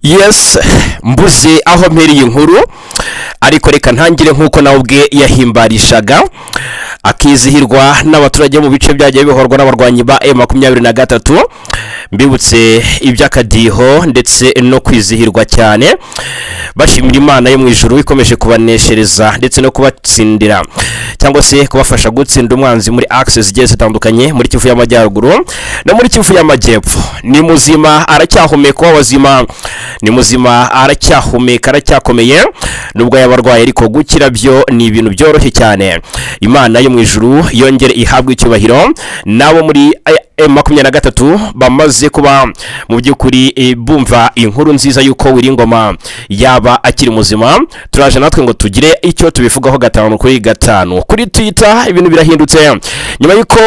Yes, mbuze aho mperiye inkuru ariko reka ntangire nkuko nawe ubwe yahimbarishaga akizihirwa n'abaturage mu bice byagiye bihorwa n'abarwanyi ba M23 mbibutse iby'akadiho ndetse no kwizihirwa cyane bashimira Imana yo mu ijuru ikomeje kubaneshereza ndetse no kubatsindira cyangwa se kubafasha gutsinda umwanzi muri access zigiye zitandukanye muri Kivu y'Amajyaruguru no muri Kivu y'Amajyepfo. Ni muzima aracyahumeka wazima, ni muzima aracyahumeka aracyakomeye nubwo yabarwaye ariko gukira byo ni ibintu byoroshye cyane. Imana yo mu ijuru yongere ihabwe icyubahiro. Nabo muri M23 bamaze kuba mu by'ukuri bumva inkuru nziza yuko Wiringoma yaba akiri muzima, turaje natwe ngo tugire icyo tubivugaho gatanu kuri gatanu kuri Twitter. Ibintu birahindutse nyuma yuko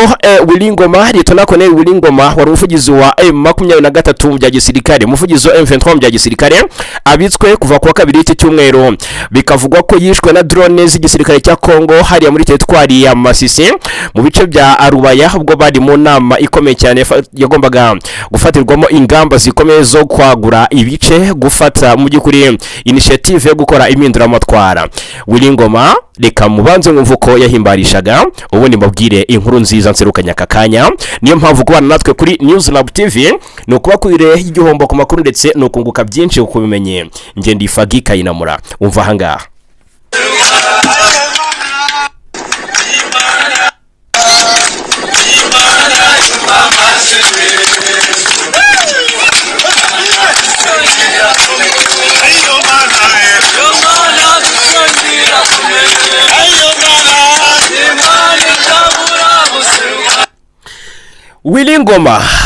Wiringoma Lieutenant Colonel Wiringoma wari umuvugizi wa M23 bya gisirikare, umuvugizi wa M23 bya gisirikare abitswe kuva kuwa kabiri iki cyumweru, bikavugwa ko yishwe na drone z'igisirikare cya Kongo hariya muri teritwari ya Masisi mu bice bya Arubaya ubwo bari mu nama ikomeye cyane yagombaga gufatirwamo ingamba zikomeye zo kwagura ibice, gufata mu by'ukuri initiative yo gukora impinduramatwara. Wiringoma reka mubanze mwumva ko yahimbarishaga ubundi mbabwire inkuru nziza nserukanya kakanya. Niyo mpamvu kubana natwe kuri News Lab TV no kubakwire igihombo ku makuru ndetse no kunguka byinshi ukubimenye. Nge ndi Fagi Kayinamura, umva hanga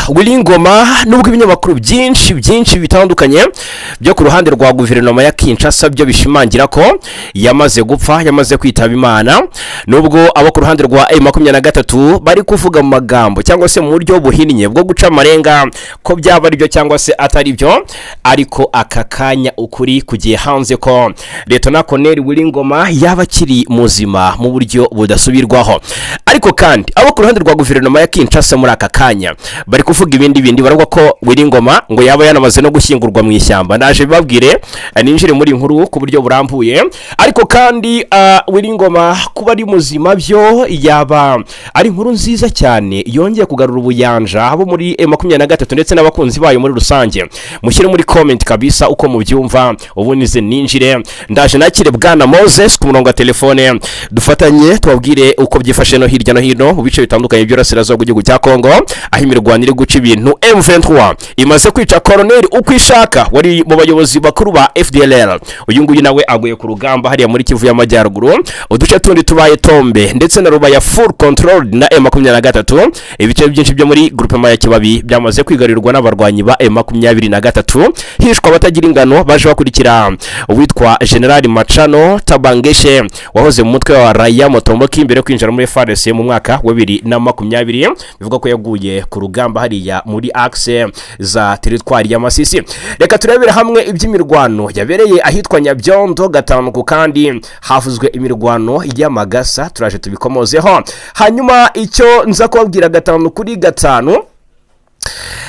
Wiringoma nubwo ibinyamakuru byinshi bitandukanye byo ku ruhande rwa guverinoma ya Kinshasa byo bishimangira ko yamaze gupfa, yamaze kwitaba Imana, nubwo abo ku ruhande rwa M23 bari kuvuga mu magambo cyangwa se mu buryo buhinnye bwo guca amarenga ko byaba ari byo cyangwa se atari byo, ariko akakanya ukuri kugiye hanze ko Lieutenant Colonel Wiringoma yaba akiri muzima mu buryo budasubirwaho. Ariko kandi abo ku ruhande rwa guverinoma ya Kinshasa muri akakanya bari kuvuga ibindi baravuga ko Wiringoma ngo yaba yanamaze no gushyingurwa mu ishyamba. Naje bibabwire ninjire muri inkuru ku buryo burambuye. Ariko kandi Wiringoma kuba ari muzima byo yaba ari inkuru nziza cyane yongeye kugarura ubuyanja abo muri M23 ndetse n'abakunzi bayo muri rusange. Mushyire muri comment kabisa uko mubyumva. Ubunize ninjire ndaje nakire bwana Moses ku murongo wa telefone dufatanye tubabwire uko byifashe no hirya no hino mu bice bitandukanye by'Urasirazuba bw'igihugu cya Kongo aho imirwanire guca ibintu. M23 imaze kwica Colonel Ukwishaka wari mu bayobozi bakuru ba FDLR. Uyu nguyu nawe aguye ku rugamba hariya muri Kivu y'Amajyaruguru, uduce tundi tubaye Tombe ndetse na Rubaya full control na M23. Ibice byinshi byo muri groupement ya Kibabi byamaze kwigarirwa n'abarwanyi ba M23 hishwa abatagira ingano baje bakurikira uwitwa General Machano Tabangeshe wahoze mu mutwe wa Raya Motomboki imbere kwinjira muri FARDC mu mwaka wa 2020. Bivuga ko yaguye ku rugamba hariya muri axe za teritwari ya Masisi. Reka turebere hamwe iby'imirwano yabereye ahitwa Nyabyondo gatanu ku kandi havuzwe imirwano y'amagasa, turaje tubikomozeho hanyuma icyo nza kubabwira gatanu kuri gatanu.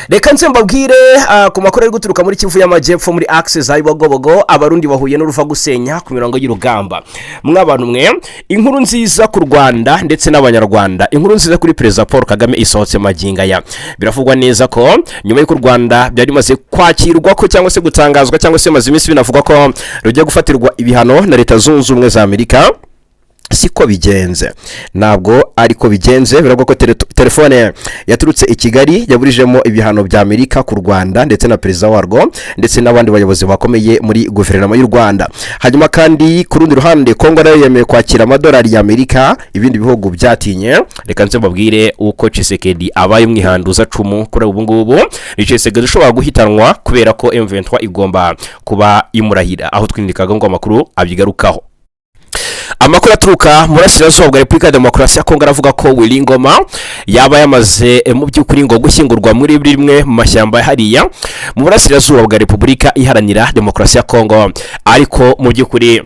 Reka nse mbabwire ku makuru ari guturuka muri Kivu y'Amajyepfo muri access za Ibogobogo abarundi bahuye n'uruva gusenya ku mirongo y'urugamba. Mwabantu mwe inkuru nziza ku Rwanda ndetse n'abanyarwanda, inkuru nziza kuri President Paul Kagame isohotse maginga ya. Biravugwa neza ko nyuma y'uko Rwanda byari maze kwakirwa ko cyangwa se gutangazwa cyangwa se maze iminsi binavugwa ko rugiye gufatirwa ibihano na Leta Zunze Ubumwe za Amerika siko bigenze, ntabwo ariko bigenze. Biravuga ko telefone yaturutse i Kigali yaburijemo ibihano bya Amerika ku Rwanda ndetse na perezida warwo ndetse n'abandi bayobozi bakomeye muri guverinoma y'u Rwanda. Hanyuma kandi ku rundi ruhande Kongo nayo yemeye kwakira amadolari ya Amerika, ibindi bihugu byatinye. Reka nze mbabwire uko Tshisekedi abaye umwihanduza cumu kuri ubu ngubu. Ni Tshisekedi ushobora guhitanwa kubera ko M23 igomba kuba imurahira, aho twindikaga ngo amakuru abyigarukaho. Amakuru aturuka mu burasirazuba bwa Repubulika ya Demokarasi ya Kongo aravuga ko Willy Ngoma yaba yamaze mu by'ukuri ngo gushyingurwa muri rimwe mu mashyamba hariya mu burasirazuba bwa Repubulika Iharanira Demokarasi ya Kongo. Ariko mu by'ukuri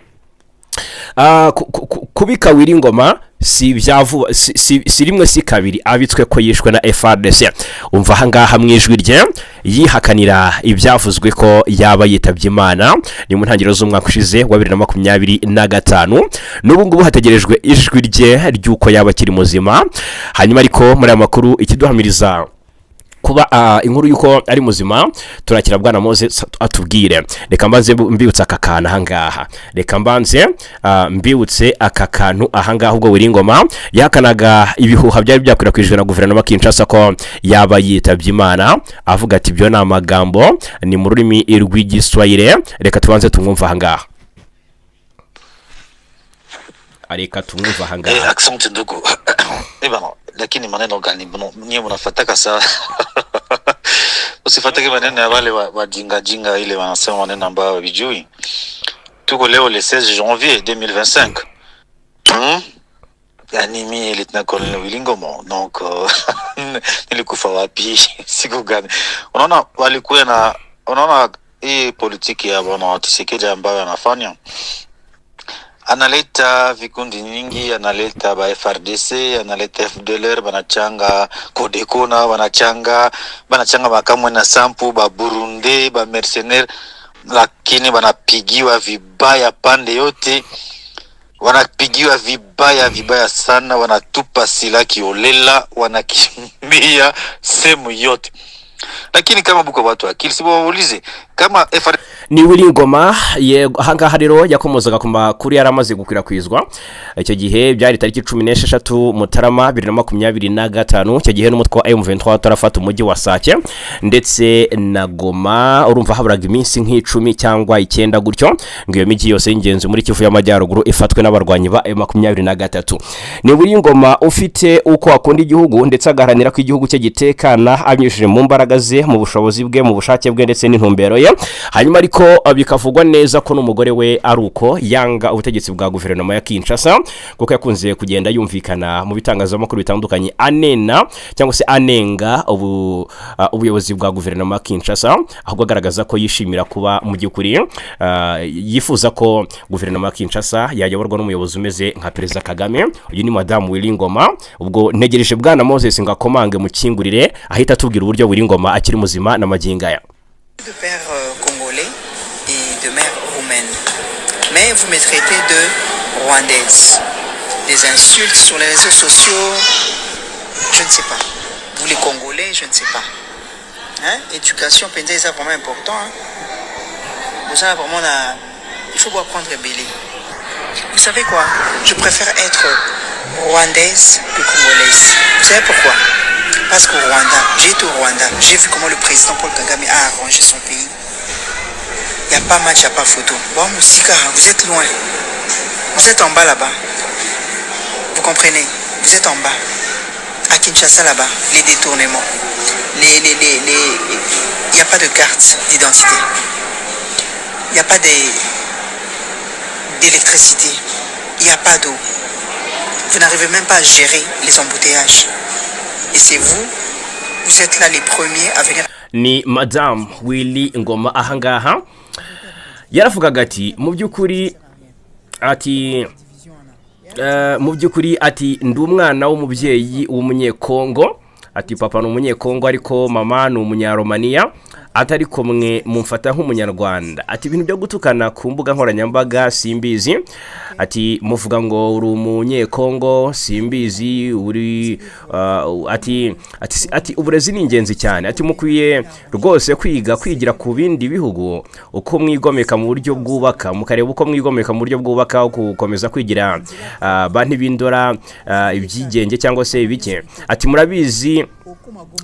kubika Willy Ngoma si byavuba, si rimwe si kabiri abitswe ko yishwe na FARDC. Umva ahangaha mu ijwi rye yihakanira ibyavuzwe ko yaba yitabye Imana ni mu ntangiriro z'umwaka ushize wa 2025. N'ubu ngubu hategerejwe ijwi rye ry'uko yaba kiri muzima. Hanyuma ariko muri aya makuru ikiduhamiriza kuba inkuru yuko ari muzima turakira bwana Moses atubwire. Reka mbanze mbibutsa aka kantu ahangaha, reka mbanze mbibutse aka kantu ahangaha. Ubwo Willy Ngoma yakanaga ibihuha byari byakwirakwijwe na guverinoma Kinshasa ko yaba yitabye Imana, avuga ati byo na magambo ni mu rurimi rw'igiswahili. Reka tubanze tumwumva ahangaha, reka tumwumva ahangaha. Accent ndugu lakini maneno gani nyinyi mnafataka sawa? Usifatake maneno ya wale wa jinga jinga ile wanasema maneno ambayo hawajui. Tuko leo le 16 janvier 2025. Yani mimi lieutenant colonel Willy Ngoma, donc nilikufa wapi siku gani? Unaona walikuwa na, unaona hii politiki ya bwana Tshisekedi ambayo anafanya, analeta vikundi nyingi, analeta ba FRDC, analeta FDLR, banachanga Kodekona, banachanga makamwe na Sampu, ba Burundi, ba mercenaire, lakini wanapigiwa vibaya pande yote, wanapigiwa vibaya sana, wanatupa silaha kiolela, wanakimbia sehemu yote. Lakini kama buko watu akili sibawulize kama ni Willy Ngoma ahangaha rero yakomozaga ku makuru yaramaze gukwirakwizwa. Icyo gihe byari tariki 16 Mutarama 2025. Icyo gihe n'umutwe wa M23 tarafata umujyi wa Sake ndetse na Goma. Urumva haburaga iminsi nk'icumi cyangwa 9 gutyo ngo iyo miji yose y'ingenzi muri Kivu y'Amajyaruguru ifatwe n'abarwanyi ba M23. Ni Willy Ngoma ufite uko akunda igihugu ndetse agaharanira ko igihugu cye gitekana anyujije mu mbaraga ze, mu bushobozi bwe, mu bushake bwe ndetse n'intumbero ye. Hanyuma ariko bikavugwa neza ko n'umugore we ari uko yanga ubutegetsi bwa guverinoma ya Kinshasa, kuko yakunze kugenda yumvikana mu bitangazamakuru bitandukanye anena cyangwa se anenga ubuyobozi bwa guverinoma ya Kinshasa, ahubwo agaragaza ko yishimira kuba mu by'ukuri yifuza ko guverinoma ya Kinshasa yayoborwa n'umuyobozi umeze nka Perezida Kagame. Uyu ni Madame Willy Ngoma. Ubwo ntegereje bwana Moses ngakomange mu kingurire ahita tubwira uburyo Willy Ngoma akiri muzima na magingaya. De père congolais et de mère roumaine. Mais vous me traitez de rwandaise. Des insultes sur les réseaux sociaux, je ne sais pas. Vous les Congolais, je ne sais pas. Hein? Éducation, c'est vraiment important. Hein? Vous savez, vraiment, il faut apprendre à bêler. Vous savez quoi? Je préfère être rwandaise que congolaise. Vous savez pourquoi? Parce qu'au Rwanda, j'ai été au Rwanda, j'ai vu comment le président Paul Kagame a arrangé son pays. Il n'y a pas match, il n'y a pas photo. Bon, Moussika, vous êtes loin. Vous êtes en bas là-bas. Vous comprenez? Vous êtes en bas. À Kinshasa là-bas, les détournements. Il n'y a pas de carte d'identité. Il n'y a pas d'électricité. Il n'y a pas d'eau. Vous n'arrivez même pas à gérer les embouteillages. Et c'est vous êtes là les premiers à venir. Ni Madame Willy Ngoma ahangaha yaravugaga ati mu by'ukuri ati ndi umwana w'umubyeyi w'umunyekongo, ati papa ni umunyekongo ariko mama ni umunyaromania, atari kumwe mumfata nk'umunyarwanda. Ati ibintu byo gutukana ku mbuga nkoranyambaga simbizi. Ati muvuga ngo uri umunyekongo simbizi uri ati uburezi ni ingenzi cyane. Ati mukwiye rwose kwigira ku bindi bihugu uko mwigomeka mu buryo bwubaka, mukareba uko mwigomeka mu buryo bwubaka, gukomeza kwigira bantu bindora ibyigenge cyangwa se ibike. Ati murabizi,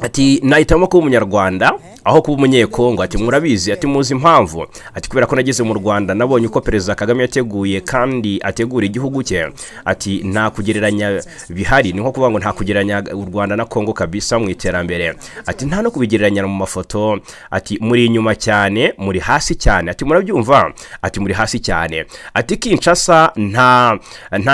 ati nahitamo kuba umunyarwanda aho kuba umunyekongo. Ati murabizi, ati muzi impamvu. Ati kubera ko nageze mu Rwanda nabonye uko Perezida Kagame yateguye kandi ategura igihugu cye. Ati nta kugereranya bihari, ni nko kuvuga ngo nta kugereranya u Rwanda na Kongo kabisa mu iterambere. Ati nta no kubigereranya mu mafoto. Ati muri inyuma cyane, muri hasi cyane. Ati murabyumva, ati muri hasi cyane. Ati Kinshasa nta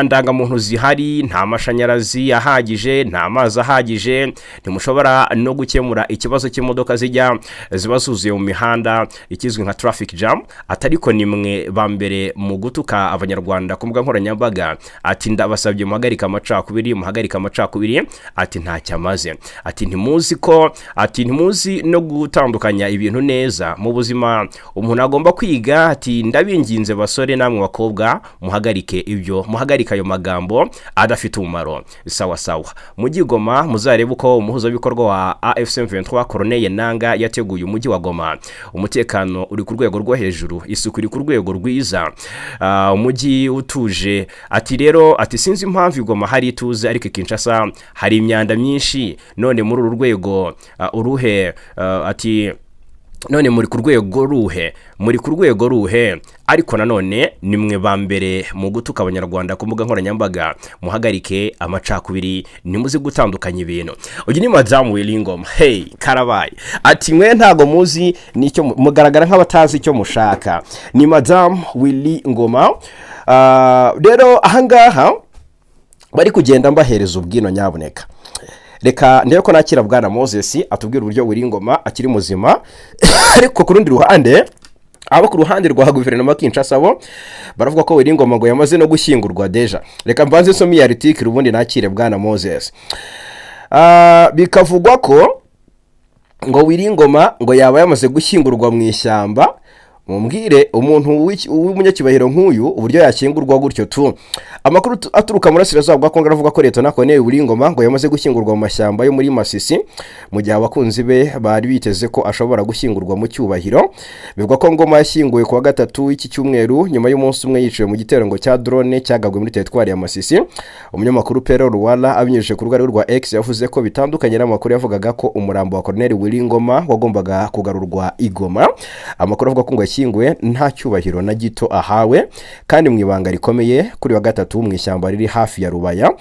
ndangamuntu zihari, nta mashanyarazi ahagije, nta amazi ahagije, ntimushobora no gukemura ikibazo cy'imodoka ziba zuzuye mu mihanda ikizwi nka traffic jam. Atariko nimwe bambere mu gutuka abanyarwanda ku mbuga nkoranyambaga. Ati ndabasabye muhagarika amacakubiri. Ati nta cyamaze. Ati ntimuzi no gutandukanya ibintu neza mu buzima umuntu agomba kwiga. Ati ndabinginze basore namwe bakobwa muhagarike ayo magambo adafite umumaro. Sawa mujyi Goma muzarebe uko umuhuzabikorwa wa AFC M23 Corneille Nangaa yateguye umujyi wa Goma. Umutekano uri ku rwego rwo hejuru, isuku iri ku rwego rwiza, umujyi utuje. Ati rero, ati sinzi impamvu Goma hari ituze ariko Kinshasa hari imyanda myinshi. None muri uru rwego uruhe? Ati none muri ku rwego ruhe? Ariko nanone nimwe bambere mu gutuka abanyarwanda ku mbuga nkoranyambaga. Muhagarike amacakubiri, nimuzi gutandukanya ibintu. Uyu ni Madamu Willy Ngoma. Hey karabaye. Ati mwe ntago muzi nicyo mugaragara nk'abatazi icyo mushaka. Ni Madamu Willy Ngoma. Rero ahangaha bari kugenda mbahereza ubwino nyabuneka. Reka ndebe ko nakira Bwana Moses atubwira uburyo Willy Ngoma akiri muzima. Ariko ku rundi ruhande, abo ku ruhande rwa guverinoma Kinshasa bo baravuga ko Willy Ngoma ngo yamaze no gushyingurwa deja. Reka mbanze nsome iyi article ubundi nakire Bwana Moses. Bikavugwa ko ngo Willy Ngoma ngo yaba yamaze gushyingurwa mu ishyamba. Mumbwire umuntu w'umunyakibahiro nk'uyu uburyo yakingurwa gutyo tu. Amakuru aturuka muri Burasirazuba bwa Kongo aravuga ko leta nakoneye Willy Ngoma ngo yamaze gushyingurwa mu mashyamba yo muri Masisi, mu gihe abakunzi be bari biteze ko ashobora gushyingurwa mu cyubahiro. Bivugwa ko Ngoma yashyinguwe kuwa gatatu w'iki cyumweru nyuma y'umunsi umwe yiciwe mu gitero ngo cya drone cyagabwe muri teritwari ya Masisi. Umunyamakuru Pero Ruwala abinyujije ku rubuga rwa X yavuze ko bitandukanye n'amakuru yavugaga ko umurambo wa Colonel Willy Ngoma wagombaga kugarurwa i Goma. Amakuru avuga ko ngo yashyinguwe nta cyubahiro na gito ahawe kandi mu ibanga rikomeye kuri wa gatatu mu ishyamba riri hafi ya Rubaya.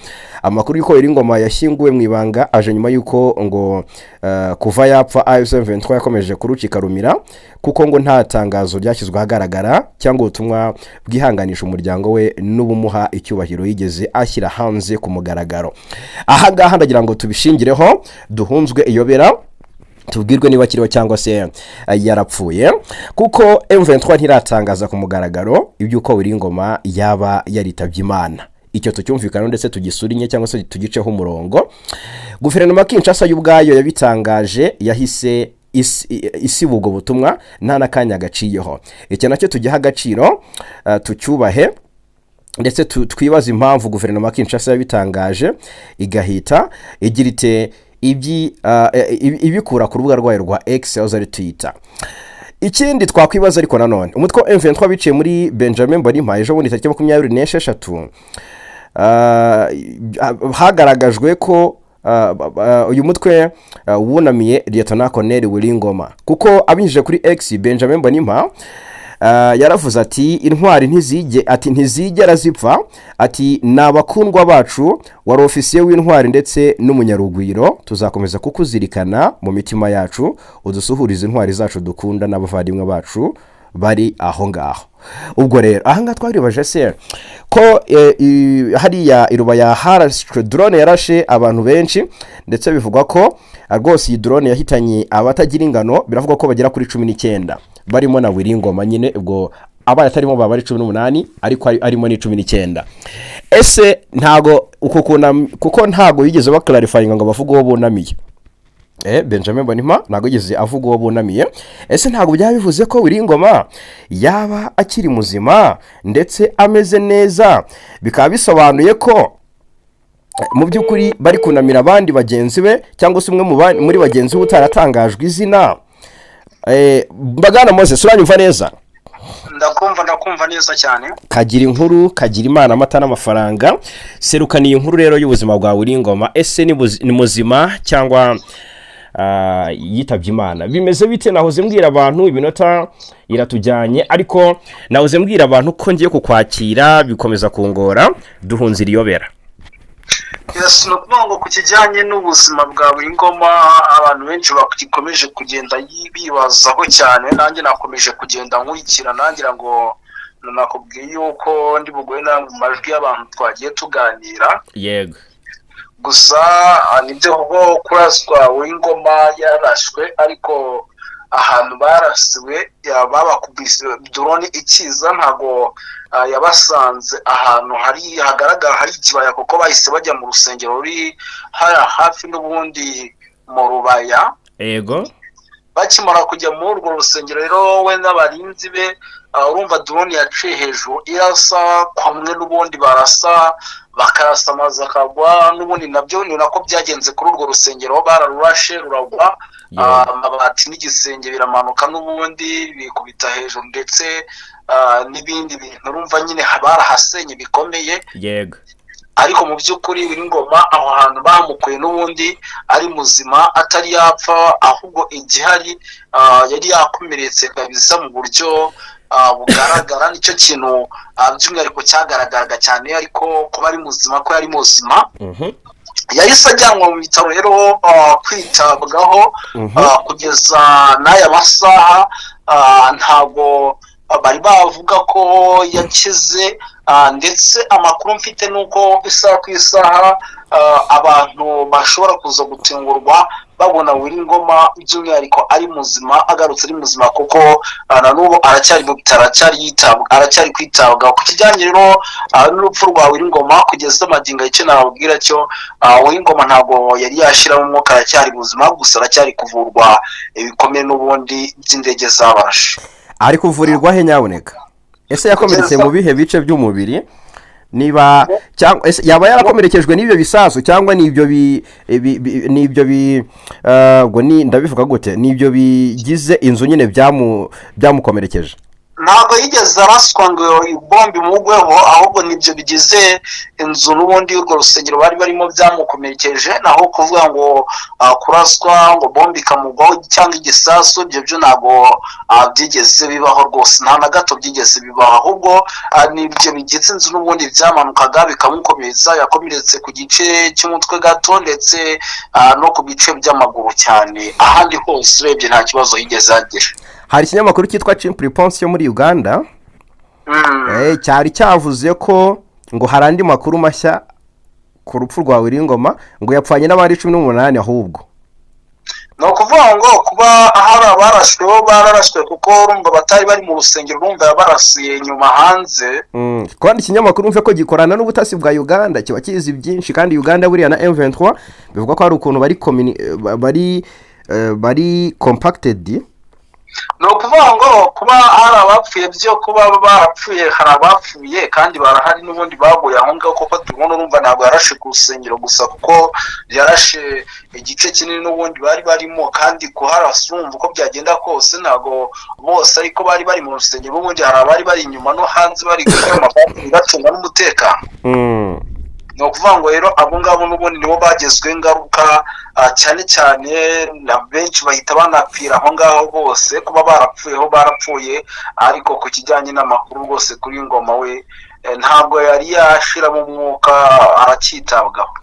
Amakuru yuko Willy Ngoma yashyinguwe mu ibanga aje nyuma yuko ngo kuva yapfa AFC M23 yakomeje kurucika rumira, kuko ngo nta tangazo ryashyizwe ahagaragara cyangwa ubutumwa bwihanganisha umuryango we n'ubumuha icyubahiro yigeze ashyira hanze ku mugaragaro. Aha ngaha ndagira ngo tubishingireho duhunzwe iyobera, tubwirwe niba kiriho cyangwa se yarapfuye, kuko M23 ntiratangaza ku mugaragaro ibyuko Willy Ngoma yaba yaritabye Imana. Icyo tucyumvikana ndetse tugisurinye cyangwa se tugiceho umurongo. Guverinoma Kinshasa y'ubwayo yabitangaje, yahise isibugo butumwa nta nakanya gaciyeho. Icyo nacyo tugiha agaciro, tucyubahe ndetse twibaza impamvu guverinoma Kinshasa yabitangaje igahita igira ite ibikura ku rubuga rwayo rwa X aho zari Twitter. Ikindi twakwibaza ariko nanone, umutwe wa M23 biciye muri Benjamin Mbonimpa ejo bundi tariki 26 hagaragajwe ko uyu mutwe wunamiye Lieutenant Colonel Willy Ngoma, kuko abinyujije kuri X Benjamin Mbonimpa yaravuze ati intwari ntizigera zipfa, ati nabakundwa bacu wari ofisiye w'intwari ndetse n'umunyarugwiro, tuzakomeza kukuzirikana mu mitima yacu, udusuhuriza intwari zacu dukunda n'abavandimwe bacu bari aho ngaho. Ubwo rero ahanga twaribaje se ko hariya Irubaya harashwe drone yarashe abantu benshi, ndetse bivugwa ko rwose iyi drone yahitanye abatagira ingano, biravuga ko bagera kuri 19 barimo na Willy Ngoma nyine, ubwo abaye atarimo baba ari 18 ariko arimo ni 19. Ese ntago kuko ntago yigeze baklarifyinga ngo bavuga uwo bunamiye. Benjamin Mbonimpa ntabwo yigeze avuga uwo bunamiye. Ese ntabwo byaba bivuze ko Wiringoma yaba akiri muzima ndetse ameze neza, bikaba bisobanuye ko mu by'ukuri bari kunamira abandi bagenzi be cyangwa se umwe muri bagenzi be utaratangajwe izina? Mbagana Moses, uranyumva neza? ndakumva neza cyane. Kagira inkuru, kagira imana, amata n'amafaranga. Serukana iyi nkuru rero y'ubuzima bwa Wiringoma. Ese ni muzima cyangwa yitabye Imana? Bimeze bite? Nahoze mbwira abantu iminota iratujyanye, ariko nahoze mbwira abantu ko ngiye kukwakira bikomeza kungora, duhunze iriyobera. Yes, no kuvuga ku kijyanye n'ubuzima bwa Wiringoma abantu benshi bakikomeje kugenda bibazaho cyane, nanjye nakomeje kugenda nkurikira, nangira ngo nakubwiye yuko ndi bugoye mu majwi y'abantu twagiye tuganira. Yego. Gusa nibyo ho kuraswa Wiringoma yarashwe, ariko ahantu barasiwe babakubise drone ikiza, ntago yabasanze ahantu hagaragara hari ikibaya, kuko bahise bajya mu rusengero ruri hafi n'ubundi mu Rubaya. Yego. Bakimara kujya muri urwo rusengero rero we n'abarinzi be, urumva drone yaciye hejuru irasa kwamwe, n'ubundi barasa bakarasa amazi akagwa, n'ubundi nabyo ni nako byagenze kuri urwo rusengero, bararurashe ruragwa, amabati n'igisenge biramanuka, n'ubundi bikubita hejuru, ndetse n'ibindi bintu urumva nyine barahasenye bikomeye. Yego. Ariko mu by'ukuri Wiringoma aho hantu bamukuye n'ubundi ari muzima, atari yapfa, ahubwo igihari yari yakomeretse kabisa mu buryo bugaragara. Nicyo kintu by'umwihariko cyagaragaraga cyane, ariko kuba ari muzima, ko yari muzima. Yahise ajyanwa mu bitaro rero kwitabwaho kugeza n'aya masaha. Ntabwo bari bavuga ko yakize, ndetse amakuru mfite nuko isaha ku isaha abantu bashobora kuza gutungurwa babona Wiringoma by'umwihariko ari muzima, agarutse ari muzima, kuko na n'ubu aracyari mu bitaro, aracyari kwitabwaho. Ku kijyanye rero n'urupfu rwa Wiringoma kugeza amagingo icyo nababwira cyo, Wiringoma ntabwo yari yashiramo umwuka, aracyari muzima, gusa aracyari kuvurwa ibikomeye n'ubundi by'indege zabarashe. Ari kuvurirwa he nyaboneka? Ese yakomeretse mu bihe bice by'umubiri? Niba cyangwa yaba yarakomerekejwe n'ibyo bisasu, cyangwa n'ibyo ngo ni ndabivuga gute, n'ibyo bigize inzu nyine byamukomerekeje? Ntabwo yigeze araswa ngo ibombi mugweho, ahubwo nibyo bigize inzu n'ubundi urwo rusengero bari barimo byamukomerekeje. Naho kuvuga ngo kuraswa ngo bombi kamugwaho cyangwa igisasu, ibyo byo ntabwo byigeze bibaho rwose, nta na gato byigeze bibaho, ahubwo nibyo bigize inzu n'ubundi byamanukaga bikamukomeretsa. Yakomeretse ku gice cy'umutwe gato, ndetse no ku bice by'amaguru cyane, ahandi hose urebye nta kibazo yigeze agira. Hari ikinyamakuru cyitwa Chimpreponse cyo muri Uganda cyari cyavuze ko ngo hari andi makuru mashya ku rupfu rwa Wiringoma, ngo yapfanye n'abandi 18 ahubwo. No kuvuga ngo kuba hari bararashwe kuko urumva batari bari mu rusengero, urumva yabarasiye nyuma hanze. Kandi ikinyamakuru mve ko gikorana n'ubutasi bwa Uganda, kiba kizi byinshi, kandi Uganda buriya na M23 bivuga ko hari ukuntu bari compacted. No kuvuga ngo kuba hari abapfuye byo kuba barapfuye, hari abapfuye kandi barahari n'ubundi baguye aho ngaho, kuko tubona urumva ntabwo yarashe ku rusengero gusa, kuko yarashe igice kinini n'ubundi bari barimo, kandi kuharasa urumva uko byagenda kose ntabwo bose ariko bari bari mu rusengero, n'ubundi hari abari bari inyuma no hanze bari gukora amapati bacunga n'umutekano. No kuvuga ngo rero abo ngabo n'ubundi nibo bagezweho ingaruka cyane cyane, na benshi bahita banapfira aho ngaho bose, kuba barapfuye. Ariko ku kijyanye n'amakuru rwose kuri Ngoma we ntabwo yari yashiramo umwuka, aracyitabwaho.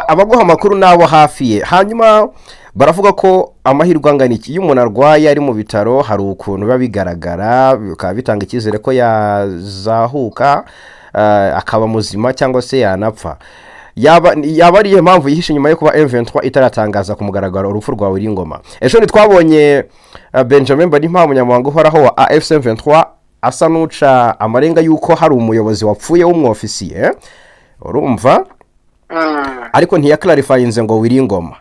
Abaguha amakuru nabo hafi ye, hanyuma baravuga ko amahirwe angana iki iyo umuntu arwaye ari mu bitaro, hari ukuntu biba bigaragara, bikaba bitanga icyizere ko yazahuka akaba muzima cyangwa se yanapfa. Yaba ariyo mpamvu yihishe nyuma yo kuba M23 itaratangaza ku mugaragaro urupfu rwa Wiringoma. Ejo twabonye Benjamin Mbonimpa, umunyamabanga uhoraho wa AFC M23, asa n'uca amarenga yuko hari umuyobozi wapfuye w'umwofisiye, urumva, ariko ntiyaklarifyinze ngo Wiringoma.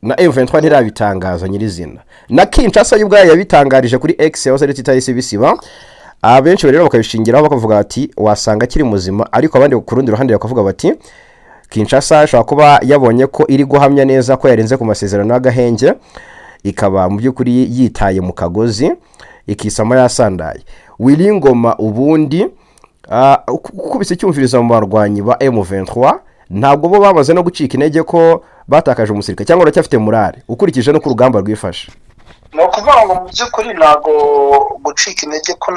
na M23 ntirabitangaza nyirizina na Kinshasa y'ubwayo yabitangarije kuri X yahoze ari titahise bisiba abenshi rero bakabishingiraho bakavuga bati wasanga kiri muzima ariko abandi ku rundi ruhande bakavuga bati Kinshasa ashobora kuba yabonye ko iri guhamya neza ko yarenze ku masezerano y'agahenge ikaba mu by'ukuri yitaye mu kagozi ikisama yasandaye Willy Ngoma ubundi ukubise cyumviriza mu barwanyi ba M23 ntabwo bo bamaze no gucika intege ko batakaje umusirikare cyangwa uracyafite morale ukurikije no ku rugamba rwifashe no kuvuga ngo mu by'ukuri ntago gucika intege ko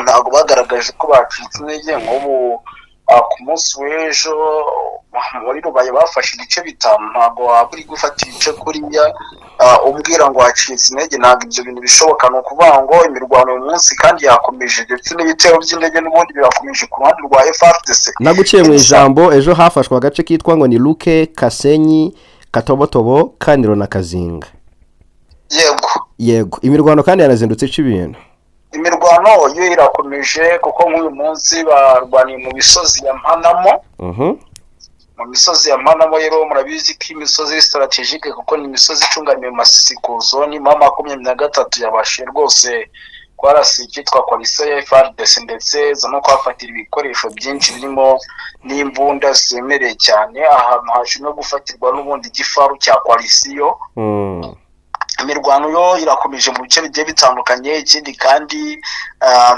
ntago bagaragaje ko bacitse intege nk'ubu ku munsi w'ejo muri Rubaye bafashe ibice bitanu ntago waburi gufata ibice kuriya umbwira ngo wacitse intege ntabwo ibyo bintu bishoboka no kuvuga ngo imirwano uyu munsi kandi yakomeje ndetse n'ibitero by'indege n'ubundi birakomeje ku ruhande rwa FARDC naguciye mu ijambo ejo hafashwe agace kitwa ngo ni Luke Kasenyi Katobotobo Kaniro na Kazinga yego imirwano kandi yarazindutse c'ibintu imirwano yo irakomeje kuko nk'uyu munsi barwaniye mu misozi ya Mpanamo mu misozi ya Mpanamo rero murabizi ko imisozi strategique kuko ni imisozi icunganiye Masisi ku zone mama 23 yabashe rwose kwarasi kitwa Coalition ya FARDC ndetse no kwafatira ibikoresho byinshi birimo n'imbunda zemereye cyane ahantu haje no gufatirwa n'ubundi gifaru cya Coalition imirwano yo irakomeje mu bice bigiye bitandukanye ikindi kandi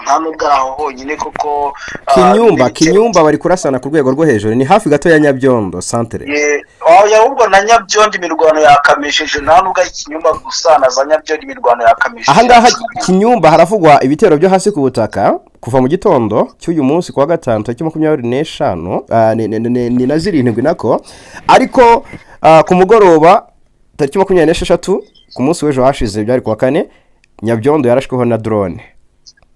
nta n'ubwaho honyine kuko Kinyumba bari kurasana ku rwego rwo hejuru ni hafi gato ya Nyabyondo centre ahubwo na Nyabyondo imirwano yakamesheje nta n'ubwo ari Kinyumba gusa na za Nyabyondo imirwano yakamesheje aha ngaha Kinyumba haravugwa ibitero byo hasi ku butaka kuva mu gitondo cy'uyu munsi kwa gatanu tariki 25 ni na 7 nako ariko ku mugoroba tariki 26 ku munsi w'ejo hashize byari kwa kane Nyabyondo yarashweho na drone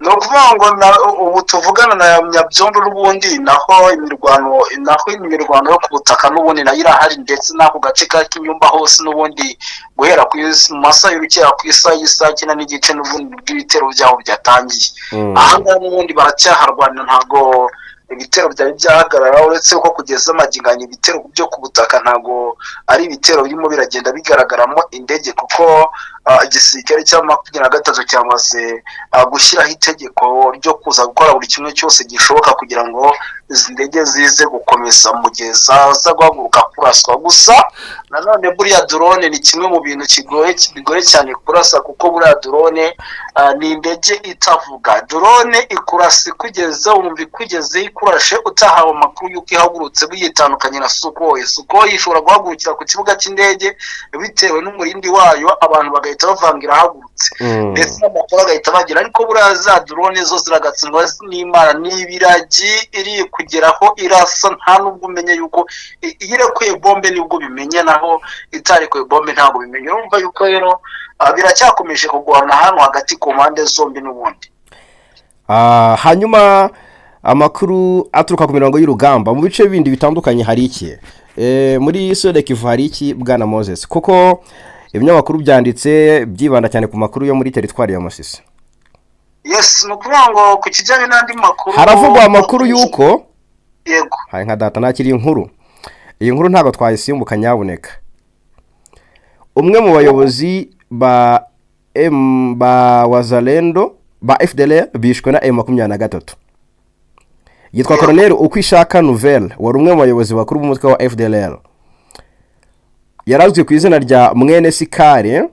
no kuvuga ngo ubu tuvugana na Nyabyondo n'ubundi naho imirwano yo ku butaka n'ubundi nayo irahari ndetse n'ako gace ka Kinyumba hose n'ubundi guhera ku masa y'urukera ku isa kina n'igice n'ubundi bw'ibitero byaho byatangiye aha ngaha n'ubundi baracyaharwana ntago ibitero byari byahagarara uretse ko kugeza amaginganya ibitero byo ku butaka ntago ari ibitero birimo biragenda bigaragaramo indege kuko igisirikare cya 23 cyamaze gushyiraho itegeko ryo kuza gukora buri kimwe cyose gishoboka kugira ngo izi ndege zize gukomeza mugeza za guhaguruka kuraswa gusa nanone buriya drone ni kimwe mu bintu bigoye cyane kurasa kuko buriya drone ni indege itavuga drone ikurasa kugeza umvi kugeze ikurashe utahawe amakuru yuko ihagurutse biyitandukanye na Sukhoi ishobora guhagurukira ku kibuga cy'indege bitewe n'umurindi wayo abantu bagahita bavangira hagurutse ndetse amakuru agahita bagira ariko buriya za drone zo ziragatsindwa n'Imana n'ibiragi iri kugeraho irasa nta nubwo umenye yuko irekuye bombe nibwo bimenye naho itarekuye bombe ntabwo bimenye urumva yuko rero biracyakomeje kugwana hano hagati ku mpande zombi n'ubundi hanyuma amakuru aturuka ku mirongo y'urugamba mu bice bindi bitandukanye hari iki muri Sodekivu hari iki bwana Moses kuko ibinyamakuru byanditse byibanda cyane ku makuru yo muri teritwari ya Masisi yes no kuvuga ngo ku kijyanye n'andi makuru haravugwa amakuru yuko yego hari nka data nakiri inkuru iyi nkuru ntago twayisimbuka nyabuneka umwe mu bayobozi ba Wazalendo ba FDLR bishwe na M23 yitwa Colonel Ukwishaka Nouvelle wari umwe mu bayobozi bakuru b'umutwe wa FDLR yarazwe ku izina rya Mwene Sikare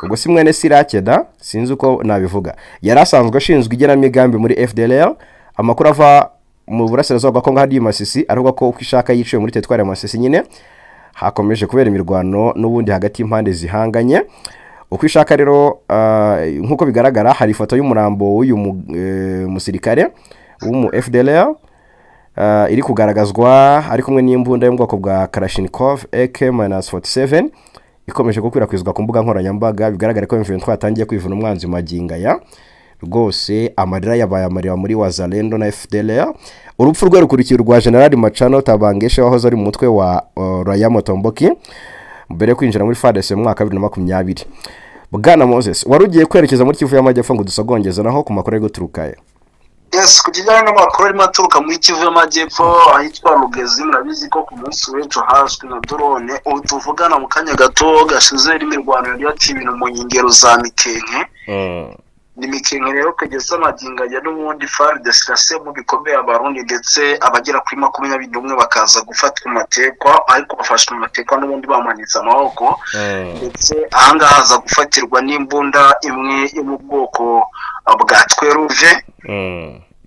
ubwo si Mwene Sirakeda sinzi uko nabivuga yarasanzwe ashinzwe igenamigambi muri FDLR amakuru ava mu burasirazuba bwa Kongo hadi Masisi aruga ko Ukwishaka yiciwe muri teritwari ya Masisi nyine hakomeje kubera imirwano n'ubundi hagati impande zihanganye Ukwishaka rero nkuko bigaragara hari ifoto y'umurambo w'uyu musirikare w'umu FDLR iri kugaragazwa ari kumwe n'imbunda yo mu bwoko bwa Kalashnikov AK-47 ikomeje gukwirakwizwa ku mbuga nkoranyambaga bigaragara ko M23 yatangiye kwivuna umwanzi magingaya rwose amarira yabaye amarira muri Wazalendo na FDLR urupfu rwe rukurikirwa General Machano Tabangeshe wahoze ari mu mutwe wa Raya Motomboki mbere kwinjira muri FARDC mu mwaka 2020 bwana Moses warugiye kwerekeza muri Kivu y'Amajyepfo ngo dusogongeze naho ku makuru yo guturukaye Yes, ku kijyanye n'amakuru arimo aturuka muri Kivu y'Amajyepfo ahitwa Rugezi, murabizi ko ku munsi w'ejo hashwe na drone. Ubu tuvugana mu kanya gato gashize imirwano yari yaciye ibintu mu nkengero za Mikenke. Ni Mikenke rero kugeza magingo ya n'ubundi FARDC mu bikomeye abarundi ndetse abagera kuri 21 bakaza gufatwa amatekwa, ariko bafashwe amatekwa n'ubundi bamanitse amaboko. Ndetse ahangaha haza gufatirwa n'imbunda imwe yo mu bwoko bwa Tweruje.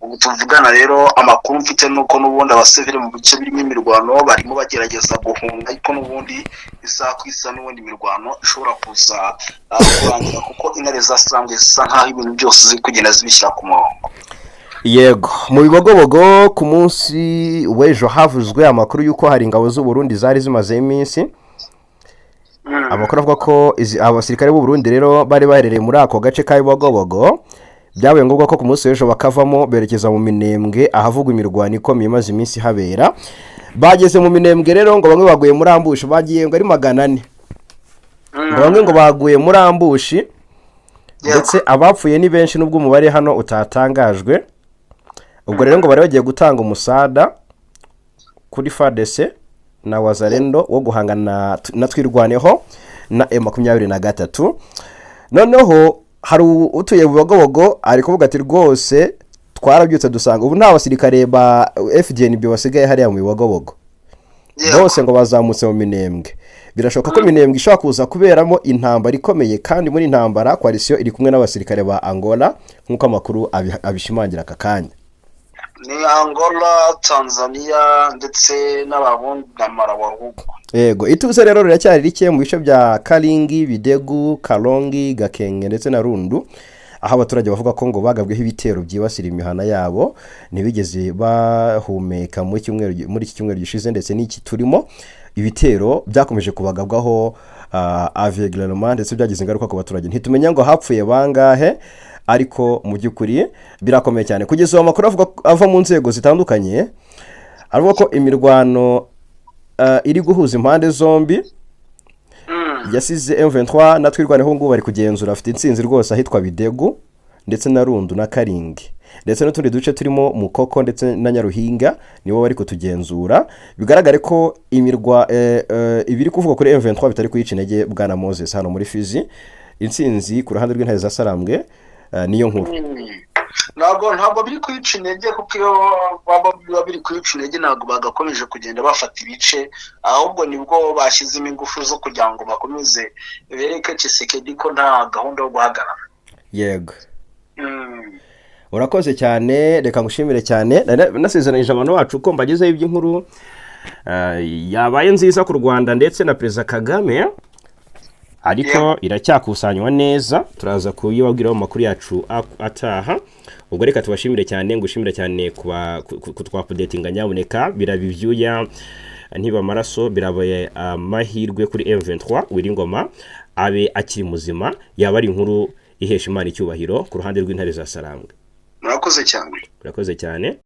Ubu tuvugana rero amakuru mfite nuko n'ubundi abasivile mu bice birimo imirwano barimo bagerageza guhunga, ariko n'ubundi isaha ku isaha n'ubundi imirwano ishobora kuza kurangira kuko intare zasanzwe zisa nkaho ibintu byose ziri kugenda zibishyira ku murongo. Yego, mu bibogobogo ku munsi w'ejo havuzwe amakuru y'uko hari ingabo z'u Burundi zari zimaze iminsi. Amakuru avuga ko abasirikare b'u Burundi rero bari baherereye muri ako gace ka Bibogobogo. Byabaye ngombwa ko ku munsi w'ejo bakavamo berekeza mu Minembwe ahavugwa imirwano ikomeye imaze iminsi habera. Bageze mu Minembwe rero ngo bamwe baguye muri ambushi, bagiye ngo ari 400. Bamwe ngo baguye muri ambushi ndetse abapfuye ni benshi nubwo umubare hano utatangajwe. Ubwo rero ngo bari bagiye gutanga umusada kuri FARDC na Wazalendo wo guhangana na twirwaneho na M23. Noneho hari utuye Bibogobogo ari kuvuga ati rwose twarabyutse dusanga ubu nta basirikare ba FDNB basigaye hariya mu Bibogobogo. Bose ngo bazamutse mu Minembwe. Birashoboka ko Minembwe ishaka kuza kuberamo intambara ikomeye, kandi muri intambara coalition iri kumwe n'abasirikare ba Angola nkuko amakuru abishimangira akakanya. Ni Angola, Tanzania ndetse n'abarundi na Malawi. Yego, ituze rero riracyari rike mu bice bya Kalingi, Bidegu, Kalongi, Gakenge ndetse na Rundu, aho abaturage bavuga ko ngo bagabweho ibitero byibasira imihana yabo ntibigeze bahumeka muri iki cyumweru gishize, ndetse n'iki turimo ibitero byakomeje kubagabwaho aveuglement, ndetse byagize ingaruka ku baturage. Ntitumenya ngo hapfuye bangahe, ariko mu by'ukuri birakomeye cyane. Kugeza ubu amakuru ava mu nzego zitandukanye avuga ko imirwano iri guhuza impande zombi yasize M23 na twirwaneho ngo bari kugenzura, afite intsinzi rwose ahitwa Bidegu ndetse na Rundu na Karingi, ndetse n'utundi duce turimo Mukoko ndetse na Nyaruhinga nibo bari kutugenzura. Bigaragare ko ibiri kuvuga kuri M23 bitari kuyica intege bwana Moses hano muri Fizi. Intsinzi ku ruhande rw'intare za Sarambwe niyo nkuru. Ntabwo biri kwica intege, kuko iyo baba biri kwica intege ntabwo bagakomeje kugenda bafata ibice, ahubwo nibwo bashyizemo ingufu zo kugira ngo bakomeze bereke Tshisekedi ko nta gahunda yo guhagarara. Yego. Urakoze cyane, reka ngushimire cyane. Nasezeranyije abantu bacu ko mbagezeho iby'inkuru yabaye nziza ku Rwanda ndetse na Perezida Kagame, ariko iracyakusanywa neza, turaza kuyibabwira mu makuru yacu ataha. Ubwo reka tubashimire cyane, ngushimire cyane kutwapudetinga nyaboneka, birabivyuya ntiba amaraso, birabaye amahirwe kuri M23 Wiringoma abe akiri muzima, yaba ari inkuru ihesha Imana icyubahiro ku ruhande rw'intare za Sarambwe. Murakoze cyane. Murakoze cyane.